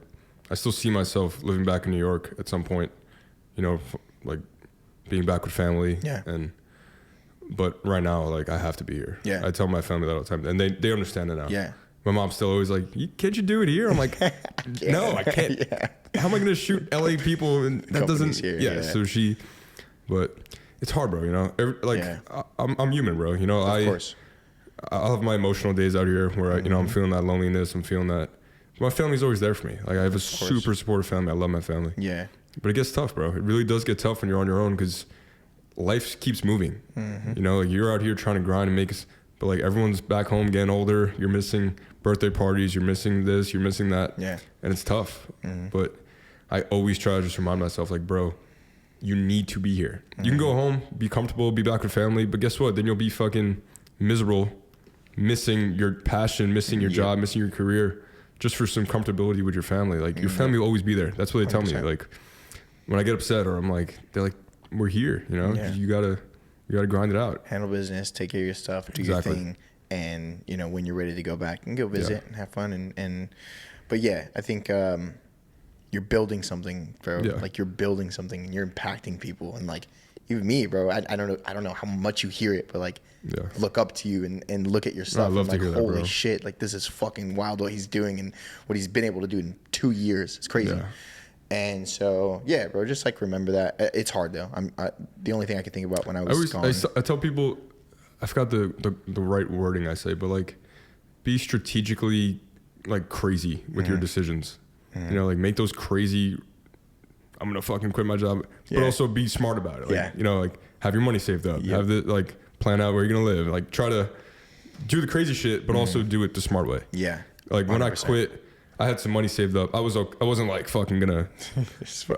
I still see myself living back in New York at some point, you know, like being back with family. Yeah. But right now, like I have to be here. Yeah. I tell my family that all the time, and they understand it now. Yeah. My mom's still always like, can't you do it here? I'm like, no, I can't. How am I going to shoot LA people? And that doesn't, here, So but it's hard, bro, you know? I'm human, bro. You know, of course. I'll have my emotional days out here where, you know, I'm feeling that loneliness. I'm feeling that. My family's always there for me. Like I have a super supportive family. I love my family. Yeah. But it gets tough, bro. It really does get tough when you're on your own because life keeps moving. You know, like you're out here trying to grind and make us, but like everyone's back home getting older. You're missing birthday parties. You're missing this. You're missing that. Yeah. And it's tough. But I always try to just remind myself, like, bro, you need to be here. You can go home, be comfortable, be back with family, but guess what? Then you'll be fucking miserable, missing your passion, missing your job, missing your career, just for some comfortability with your family. Like your family will always be there. That's what they tell 100%. Me. Like when I get upset or I'm like, they're like, we're here, you know, you gotta grind it out. Handle business, take care of your stuff, do your thing. And you know, when you're ready to go back, you can go visit and have fun. But yeah, I think, you're building something, bro. Like you're building something and you're impacting people. And like even me, bro, I don't know how much you hear it, but like look up to you and look at your stuff. I love and like, holy that, shit, like this is fucking wild what he's doing and what he's been able to do in 2 years. It's crazy. Yeah. And so, yeah, bro, just like remember that. It's hard though. The only thing I can think about when I was gone. I tell people, I forgot the right wording I say, but like be strategically like crazy with your decisions. You know, like make those crazy, I'm going to fucking quit my job, but also be smart about it. Like, you know, like have your money saved up, have the, like plan out where you're going to live, like try to do the crazy shit, but also do it the smart way. Yeah. Like 100%. When I quit, I had some money saved up. I wasn't like fucking gonna,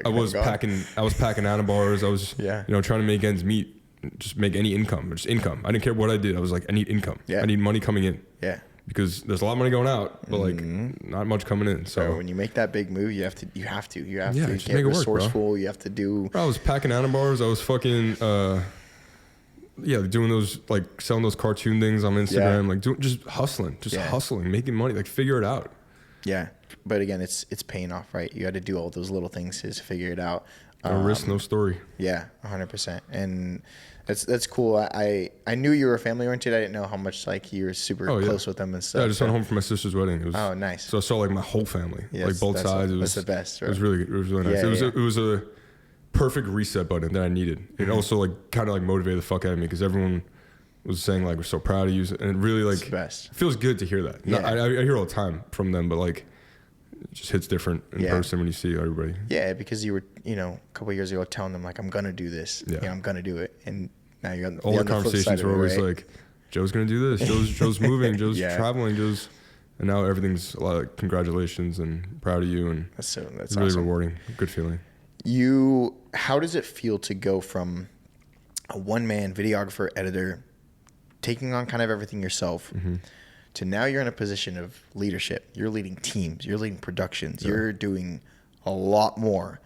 I was packing Anna bars. I was, you know, trying to make ends meet, just make any income, just income. I didn't care what I did. I was like, I need income. Yeah. I need money coming in. Yeah. Because there's a lot of money going out, but like not much coming in. So bro, when you make that big move, you have to get resourceful. Work, you have to do. Bro, I was packing Anna bars. I was fucking doing those, like selling those cartoon things on Instagram, like just hustling, making money, like figure it out. Yeah, but again, it's paying off, right? You got to do all those little things to figure it out. No risk, no story. Yeah, 100%, and that's cool. I knew you were family oriented. I didn't know how much like you were super close with them and stuff. Yeah, I just went home for my sister's wedding. It was, nice. So I saw like my whole family, like both sides. That's the best. Right? It was really nice. It was a perfect reset button that I needed. It also like kind of like motivated the fuck out of me because everyone was saying like we're so proud of you, and it really like it feels good to hear that. Yeah. No, I hear all the time from them, but like it just hits different in person when you see everybody. Yeah, because you were, you know, a couple of years ago telling them like I'm gonna do this. Yeah, I'm gonna do it, and now you're on all the conversations were always like, Joe's gonna do this. Joe's moving. Joe's traveling. And now everything's a lot of congratulations and proud of you, and that's really awesome. Rewarding. Good feeling. How does it feel to go from a one-man videographer, editor, taking on kind of everything yourself, to now you're in a position of leadership? You're leading teams, you're leading productions, you're doing a lot more.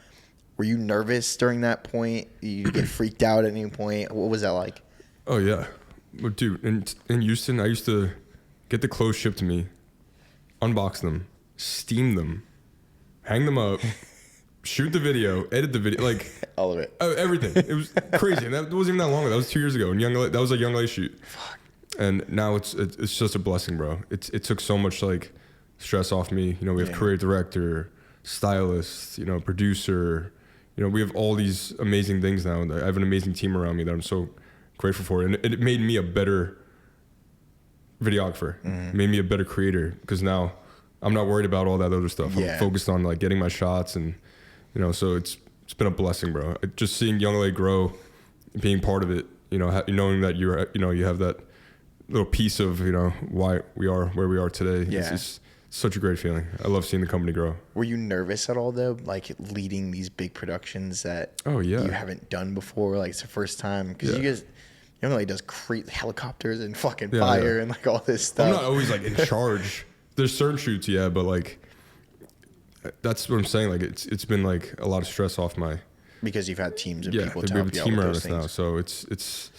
Were you nervous during that point? You get freaked out at any point? What was that like? Oh yeah, but dude, in Houston, I used to get the clothes shipped to me, unbox them, steam them, hang them up, shoot the video, edit the video, like all of it, everything. It was crazy, and that wasn't even that long ago. That was 2 years ago. And Youngla, that was a Youngla shoot. Fuck. And now it's just a blessing, bro. It took so much like stress off me. You know, we have creative director, stylist, you know, producer. You know, we have all these amazing things now. I have an amazing team around me that I'm so grateful for. And it made me a better videographer, made me a better creator, because now I'm not worried about all that other stuff. I'm focused on like getting my shots, and you know, so it's been a blessing, bro. Just seeing Youngla grow, being part of it, you know, knowing that you have that little piece of, you know, why we are where we are today. It's just such a great feeling. I love seeing the company grow. Were you nervous at all though, like leading these big productions that you haven't done before? Like it's the first time, because you guys. Youngla does helicopters and fucking fire and like all this stuff. I'm not always like in charge. There's certain shoots, but like that's what I'm saying. Like it's been like a lot of stress off my. Because you've had teams of people to we have help a you team out with around those us things. now. So it's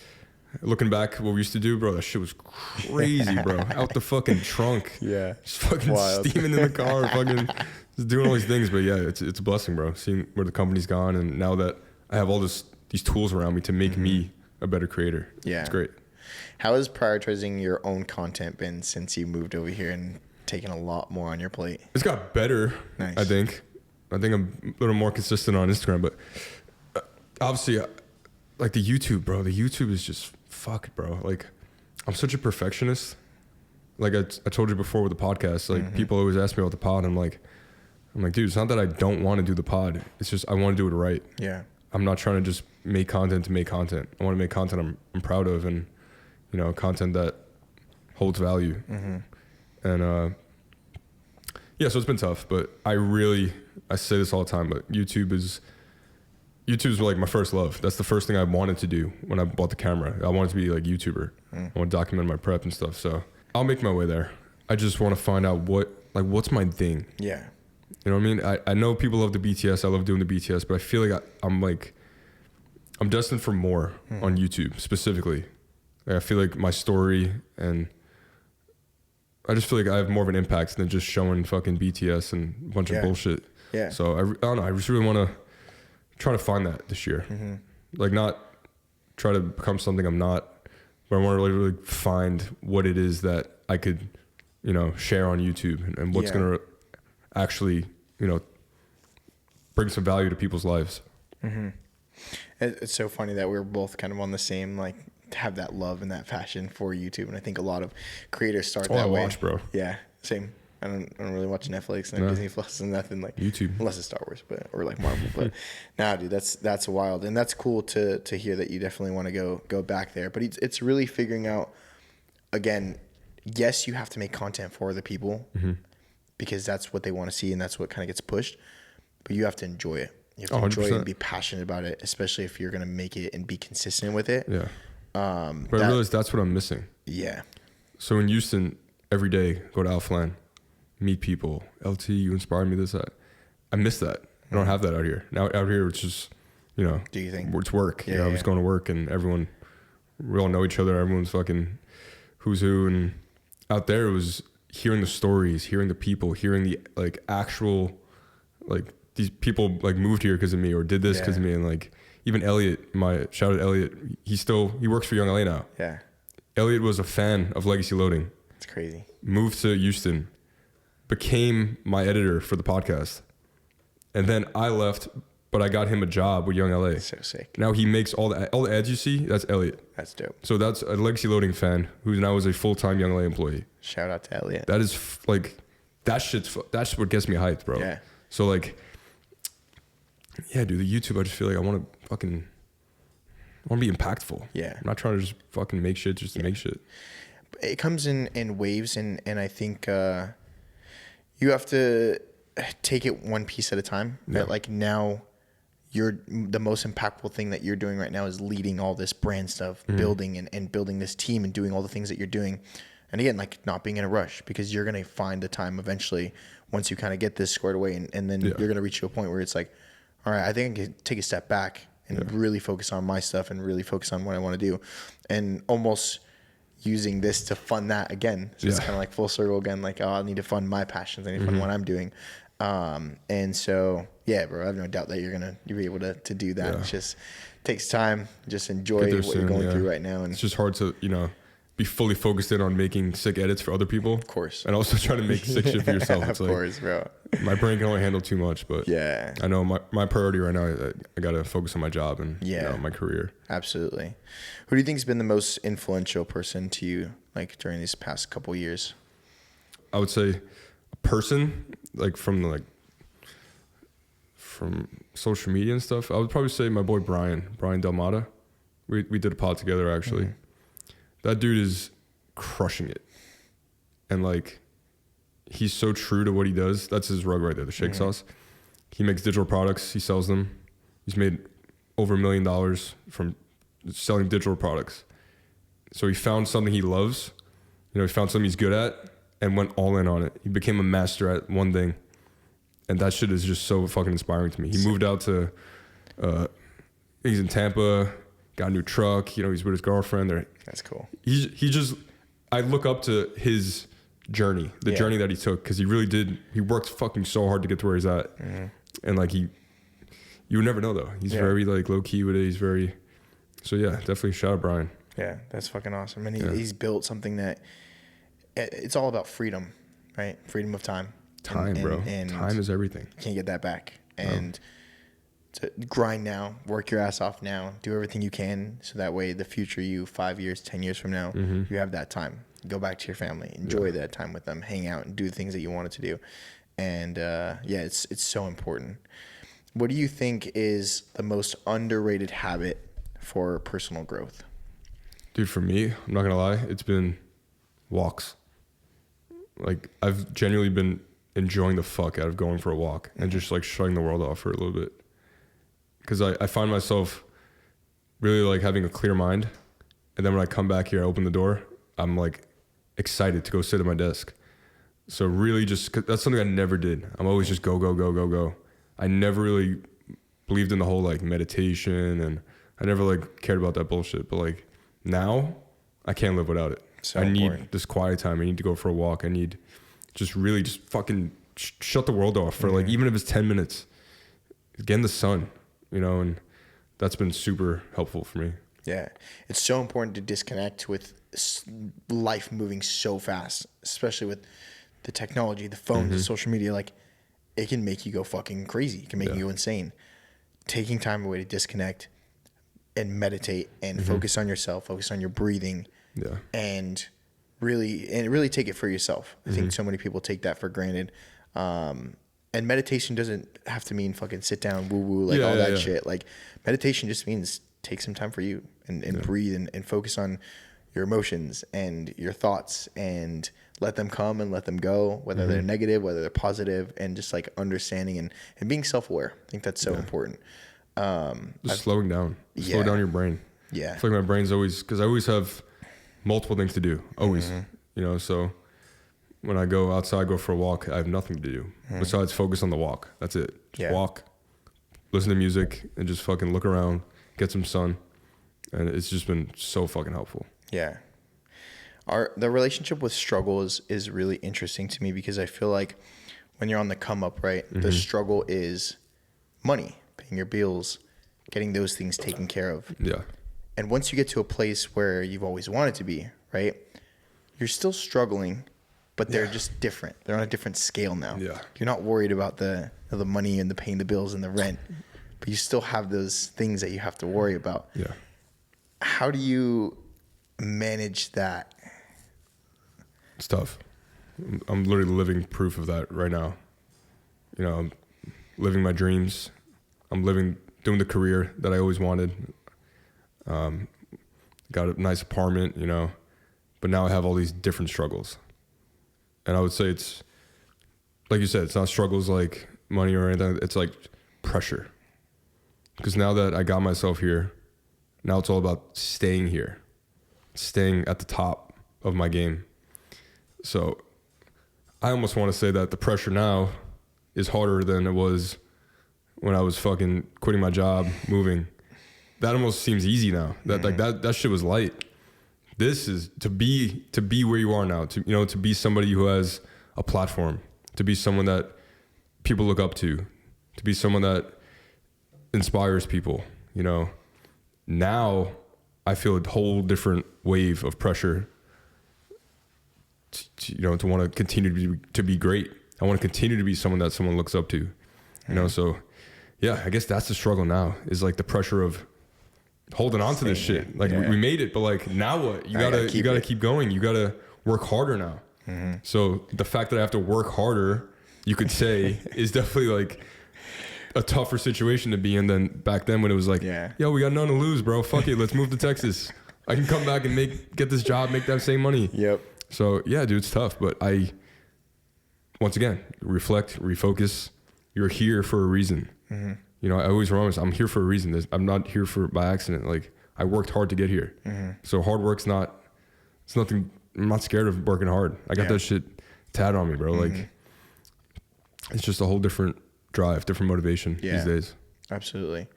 looking back what we used to do, bro. That shit was crazy, bro. Out the fucking trunk. Yeah. Just fucking steaming in the car, fucking just doing all these things. But yeah, it's a blessing, bro. Seeing where the company's gone, and now that I have all these tools around me to make me a better creator. Yeah. It's great. How has prioritizing your own content been since you moved over here and taken a lot more on your plate? It's got better. Nice. I think I'm a little more consistent on Instagram, but obviously like the YouTube, bro. The YouTube is just fuck it, bro. Like I'm such a perfectionist. Like I told you before with the podcast, like people always ask me about the pod. I'm like, dude, it's not that I don't want to do the pod. It's just, I want to do it right. Yeah. I'm not trying to just make content to make content. I want to make content I'm proud of, and you know, content that holds value. And yeah, so it's been tough, but I say this all the time, but YouTube's like my first love. That's the first thing I wanted to do when I bought the camera. I wanted to be like YouTuber. I want to document my prep and stuff. So I'll make my way there. I just want to find out what's my thing. Yeah. You know what I mean? I know people love the BTS. I love doing the BTS, but I feel like I'm destined for more on YouTube specifically. Like I feel like my story, and I just feel like I have more of an impact than just showing fucking BTS and a bunch of bullshit. Yeah. So I don't know. I just really want to try to find that this year. Like not try to become something I'm not, but I want to really find what it is that I could, you know, share on YouTube, and what's going to actually, you know, bring some value to people's lives. It's so funny that we're both kind of on the same, like, have that love and that passion for YouTube, and I think a lot of creators start that way. Watch, bro. Yeah, same. I don't really watch Netflix and Disney Plus and nothing like YouTube, unless it's Star Wars, or like Marvel. But nah, dude, that's wild, and that's cool to hear that you definitely want to go back there. But it's really figuring out, again, yes, you have to make content for other people because that's what they want to see, and that's what kind of gets pushed. But you have to enjoy it. You have to enjoy it and be passionate about it, especially if you're gonna make it and be consistent with it. Yeah. But I realized that's what I'm missing. Yeah. So in Houston, every day, go to Alphaland, meet people. LT, you inspired me this, that. I miss that. I don't have that out here. Now out here, it's just, you know, do you think it's work? Yeah, you know, I'm just going to work, and we all know each other. Everyone's fucking who's who. And out there, it was hearing the stories, hearing the people, hearing the like actual, like these people like moved here because of me or did this because of me. And like even Elliot, shout out Elliot, he works for Youngla now. Yeah. Elliot was a fan of Legacy Loading. It's crazy. Moved to Houston, became my editor for the podcast. And then I left, but I got him a job with Youngla. So sick. Now he makes all the ads you see, that's Elliot. That's dope. So that's a Legacy Loading fan who now is a full-time Youngla employee. Shout out to Elliot. That is that's what gets me hyped, bro. Yeah. So like, yeah, dude, the YouTube, I just feel like I want to be impactful. Yeah. I'm not trying to just fucking make shit just to make shit. It comes in waves, and I think you have to take it one piece at a time. Yeah. But like now, the most impactful thing that you're doing right now is leading all this brand stuff, building and building this team and doing all the things that you're doing. And again, like not being in a rush, because you're going to find the time eventually once you kind of get this squared away, and then you're going to reach to a point where it's like, all right, I think I can take a step back and really focus on my stuff and really focus on what I want to do, and almost using this to fund that again. So it's kind of like full circle again, like, oh, I need to fund my passions. I need to fund what I'm doing. And so, yeah, bro, I have no doubt that you'll be able to do that. Yeah. It just takes time. Just enjoy what you're going through right now. And it's just hard to, you know, be fully focused in on making sick edits for other people. Of course. And also try to make sick shit for yourself. It's of course, bro. My brain can only handle too much, but yeah, I know my priority right now, I got to focus on my job and my career. Absolutely. Who do you think has been the most influential person to you, like during these past couple years? I would say a person, like from social media and stuff. I would probably say my boy Brian Del Mata. We did a pod together actually. Mm-hmm. That dude is crushing it. And like, he's so true to what he does. That's his rug right there, the shake sauce. He makes digital products. He sells them. He's made over $1 million from selling digital products. So he found something he loves. He found something he's good at and went all in on it. He became a master at one thing. And that shit is just so fucking inspiring to me. He moved out to, he's in Tampa, got a new truck. He's with his girlfriend. That's cool. He just, I look up to his journey, the journey that he took, because he really did. He worked fucking so hard to get to where he's at. Mm-hmm. And like you would never know though. He's very like low key with it. He's very, so yeah, definitely shout out Brian. Yeah, that's fucking awesome. And he's built something that, it's all about freedom, right? Freedom of time. Bro. And time is everything. You can't get that back. And to grind now, work your ass off now, do everything you can so that way the future you, 5 years, 10 years from now, you have that time. Go back to your family, enjoy that time with them, hang out and do things that you wanted to do. And it's so important. What do you think is the most underrated habit for personal growth? Dude, for me, I'm not gonna lie, it's been walks. Like, I've genuinely been enjoying the fuck out of going for a walk and just like shutting the world off for a little bit. Because I find myself really like having a clear mind. And then when I come back here, I open the door, I'm like excited to go sit at my desk. So really just, that's something I never did. I'm always just go. I never really believed in the whole like meditation, and I never like cared about that bullshit. But like now I can't live without it. So I need this quiet time. I need to go for a walk. I need just really just fucking shut the world off for like, even if it's 10 minutes, get in the sun, and that's been super helpful for me. Yeah. It's so important to disconnect with life moving so fast, especially with the technology, the phones, the social media. Like, it can make you go fucking crazy. It can make you go insane. Taking time away to disconnect and meditate and focus on yourself, focus on your breathing, and really take it for yourself. I think so many people take that for granted. And meditation doesn't have to mean fucking sit down, woo-woo, like all that shit. Like, meditation just means take some time for you and breathe and focus on your emotions and your thoughts and let them come and let them go, whether they're negative, whether they're positive, and just like understanding and being self-aware. I think that's so important. Just slowing down. Slow down your brain. Yeah. I feel like my brain's always, because I always have multiple things to do. Always. So when I go outside, go for a walk, I have nothing to do besides focus on the walk. That's it. Just walk, listen to music, and just fucking look around, get some sun. And it's just been so fucking helpful. Yeah. The relationship with struggle is really interesting to me, because I feel like when you're on the come up, right, the struggle is money, paying your bills, getting those things taken care of. Yeah. And once you get to a place where you've always wanted to be, right, you're still struggling, but they're just different. They're on a different scale now. Yeah. You're not worried about the money and the paying the bills and the rent, but you still have those things that you have to worry about. Yeah. How do you manage that? It's tough. I'm literally living proof of that right now. I'm living my dreams. I'm doing the career that I always wanted. Got a nice apartment, but now I have all these different struggles. And I would say it's, like you said, it's not struggles like money or anything. It's like pressure. Because now that I got myself here, now it's all about staying here, staying at the top of my game. So I almost want to say that the pressure now is harder than it was when I was fucking quitting my job, moving. That almost seems easy now. That shit was light. This is to be where you are now, to be somebody who has a platform, to be someone that people look up to be someone that inspires people, Now I feel a whole different wave of pressure to want to continue to be great. I want to continue to be someone that someone looks up to, you know? So yeah, I guess that's the struggle now, is like the pressure of holding on to this shit. Like we made it, but like now what? You gotta keep going. You gotta work harder now. So the fact that I have to work harder, you could say, is definitely like a tougher situation to be in than back then when it was like, yo, we got nothing to lose, bro. Fuck it, let's move to Texas. I can come back and get this job, make that same money. Yep. So yeah, dude, it's tough, but once again, reflect, refocus. You're here for a reason. You know, I always remember, I'm here for a reason. I'm not here by accident. Like, I worked hard to get here. So hard work's it's nothing. I'm not scared of working hard. I got that shit tatted on me, bro. Like, it's just a whole different drive, different motivation these days. Absolutely.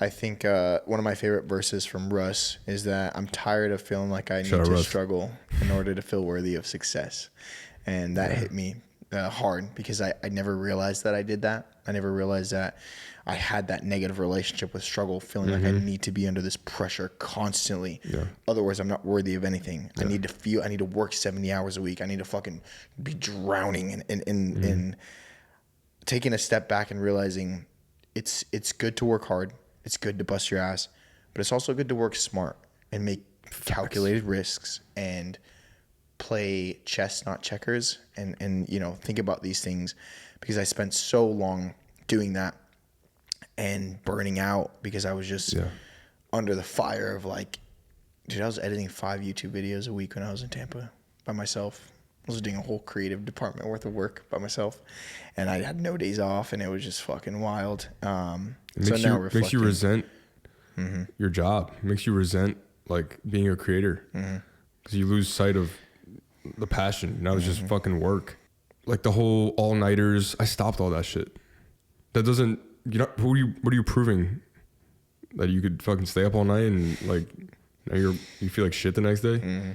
I think one of my favorite verses from Russ is that I'm tired of feeling like I need to struggle in order to feel worthy of success. And that hit me hard, because I never realized that I did that. I never realized that I had that negative relationship with struggle, feeling like I need to be under this pressure constantly. Otherwise, I'm not worthy of anything. I need to work 70 hours a week. I need to fucking be drowning in taking a step back and realizing it's good to work hard. It's good to bust your ass, but it's also good to work smart and make calculated risks and play chess, not checkers, and you know, think about these things, because I spent so long doing that and burning out because I was just under the fire of like, dude, I was editing 5 YouTube videos a week when I was in Tampa by myself. I was doing a whole creative department worth of work by myself, and I had no days off, and it was just fucking wild. It makes you resent your job. It makes you resent like being a creator, because you lose sight of the passion. Now it's just fucking work. Like the whole all-nighters, I stopped all that shit. That doesn't, what are you proving? That you could fucking stay up all night and like now you feel like shit the next day?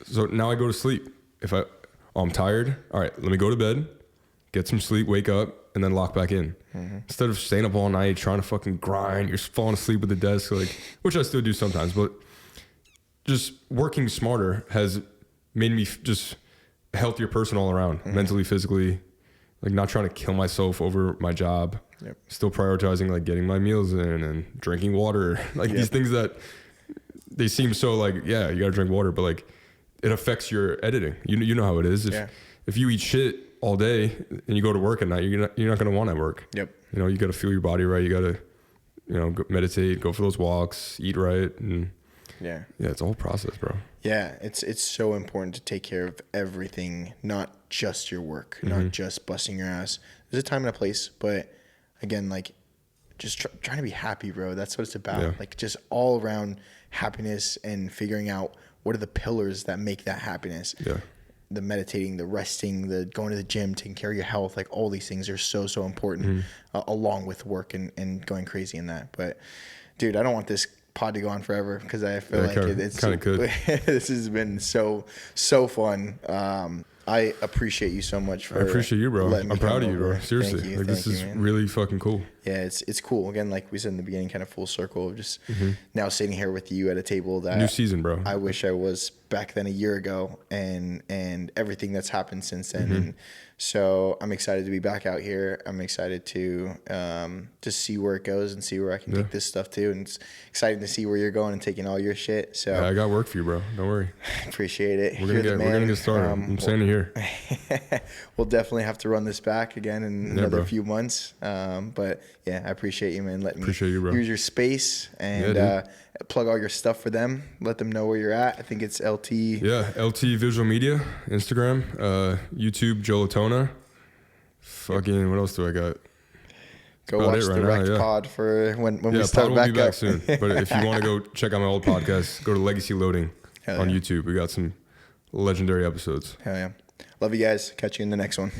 So now I go to sleep. If I'm tired, all right, let me go to bed, get some sleep, wake up, and then lock back in. Instead of staying up all night trying to fucking grind, you're falling asleep at the desk, like, which I still do sometimes, but just working smarter has made me just a healthier person all around, mentally, physically, like not trying to kill myself over my job, still prioritizing like getting my meals in and drinking water, like these things that they seem so like, yeah, you gotta drink water, but like it affects your editing. You know how it is. If you eat shit all day and you go to work at night, you're not going to want to work. You know, you got to feel your body right. You got to, you know, meditate, go for those walks, eat right. And it's a whole process, bro. It's so important to take care of everything, not just your work, not just busting your ass. There's a time and a place, but again, like just trying to be happy, bro. That's what it's about. Like just all around happiness and figuring out what are the pillars that make that happiness. The meditating, the resting, the going to the gym, taking care of your health, like all these things are so important, along with work and going crazy in that. But dude, I don't want this pod to go on forever, because I feel like it's kind of good. This has been so fun. I appreciate you so much for. I appreciate you, bro. I'm proud of you, bro. Seriously, thank you, like this is really fucking cool. Yeah, it's cool. Again, like we said in the beginning, kind of full circle of just now sitting here with you at a table that new season, bro. I wish I was back then a year ago, and everything that's happened since then. And so I'm excited to be back out here. I'm excited to just see where it goes and see where I can take this stuff to. And it's exciting to see where you're going and taking all your shit. So I got work for you, bro. Don't worry. Appreciate it. We're gonna get started. I'm saying it here. We'll definitely have to run this back again in another few months. But yeah, I appreciate you, man. Let me use your space and plug all your stuff for them. Let them know where you're at. I think it's LT. Yeah, LT Visual Media, Instagram, YouTube, Joe Latona. Fucking, what else do I got? Go watch the Rect pod for when we start back up. Pod will be back soon. But if you want to go check out my old podcast, go to Legacy Loading on YouTube. We got some legendary episodes. Hell yeah. Love you guys. Catch you in the next one.